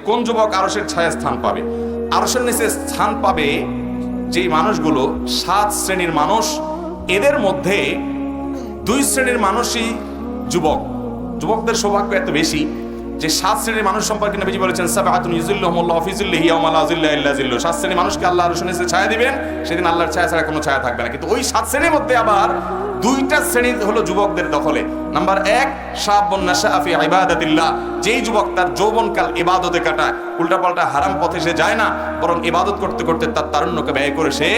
কোন যুবক আরশের ছায়া স্থান পাবে? আরশের নিচে স্থান পাবে যেই মানুষগুলো 7 শ্রেণীর মানুষ। এদের মধ্যে 2 শ্রেণীর মানুষই যুবক। যুবকদের সৌভাগ্য এত বেশি যে 7 শ্রেণীর মানুষ সম্পর্কে নবীজি বলেছেন সাবআতুন ইযিল্লুহুমুল্লাহু ফি যিল্লিহি ইয়াওমা লা যিল্লা ইল্লা যিল্লু। 7 শ্রেণীর মানুষকে আল্লাহ আরশের নিচে ছায়া দিবেন, সেদিন আল্লাহর ছায়া ছাড়া কোনো ছায়া থাকবে না। কিন্তু ওই 7 শ্রেণীর মধ্যে আবার 2টা শ্রেণী হলো যুবকদের দখলে। নাম্বার 1, শাবুন নাশাআ ফি ইবাদাতিল্লাহ, যেই যুবক তার যৌবনকাল ইবাদতে কাটায়, উল্টাপাল্টা হারাম পথে সে যায় না, বরং ইবাদত করতে করতে তার তারুণ্যকে ব্যয় করে সে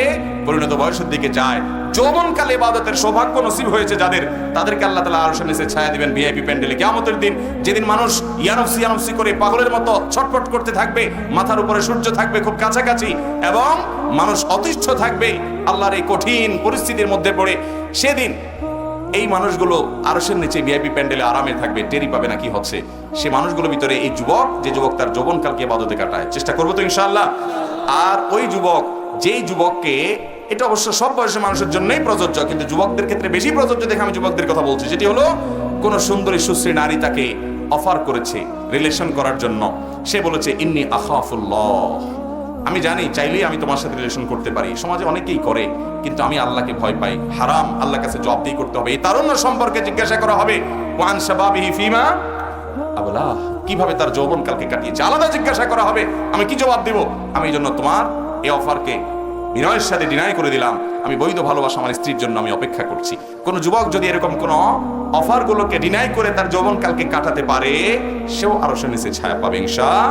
পরিণত বয়সের দিকে যায়। যৌবনকালে ইবাদতের সৌভাগ্য নসিব হয়েছে যাদের, তাদেরকে আল্লাহ তাআলা আরশের নিচে ছায়া দিবেন ভিআইপি প্যান্ডেলে কিয়ামতের দিন, যেদিন মানুষ ইয়ানফসি ইয়ানফসি করে পাগলের মতো ছটফট করতে থাকবে, মাথার উপরে সূর্য থাকবে খুব কাছাকাছি এবং মানুষ অতিষ্ঠ থাকবে আল্লাহর এই কঠিন পরিস্থিতির মধ্যে পড়ে। সেদিন এই মানুষগুলো আরশের নিচে ভিআইপি প্যান্ডেলে আরামে থাকবে, টেরি পাবে না কি হচ্ছে। সে মানুষগুলোর ভিতরে এই যুবক, যে যুবক তার যৌবনকালকে ইবাদতে কাটায়, চেষ্টা করবো তো ইনশাআল্লাহ। আর ওই যুবক, যেই যুবককে, এটা অবশ্য সব বয়সের মানুষের জন্যই প্রযোজ্য, কিন্তু যুবকদের ক্ষেত্রে বেশি প্রযোজ্য দেখে আমি যুবকদের কথা বলছি, যেটি হলো কোন সুন্দরী সুশ্রী নারী তাকে অফার করেছে রিলেশন করার জন্য। সে বলেছে ইন্নী আখাফুল্লাহ, আমি জানি চাইলেই আমি তোমার সাথে রিলেশন করতে পারি, সমাজে অনেকেই করে, কিন্তু আমি আল্লাহকে ভয় পাই, হারাম, আল্লাহর কাছে জবাবদিহি করতে হবে। এই তারুণ্য সম্পর্কে জিজ্ঞাসা করা হবে ওয়ান শাবাবিহি ফিমা আবলা, কিভাবে তার যৌবনকালকে কাটিয়েছে, আলাদা জিজ্ঞাসা করা হবে। আমি কি জবাব দিব? আমি এই জন্য তোমার এই অফারকে বিনয়ের সাথে ডিনাই করে দিলাম। আমি বৈধ ভালোবাসা আমার স্ত্রীর জন্য আমি অপেক্ষা করছি। কোন যুবক যদি এরকম কোন অফারগুলোকে ডিনাই করে তার যৌবনকালকে কাটাতে পারে, সেও আরশের নিচে ছায়া পাবে ইনশাআল্লাহ।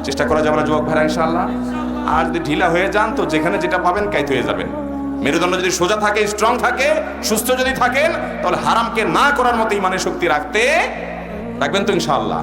চেষ্টা করা যাবে না যুবক ভাইরা ইনশাআল্লাহ। আর যদি ঢিলা হয়ে যান তো যেখানে যেটা পাবেন কাইত হয়ে যাবেন। মেরুদণ্ড যদি সোজা থাকে, স্ট্রং থাকে, সুস্থ যদি থাকেন, তাহলে হারামকে না করার মতো ইমানের শক্তি রাখবেন তো ইনশাআল্লাহ।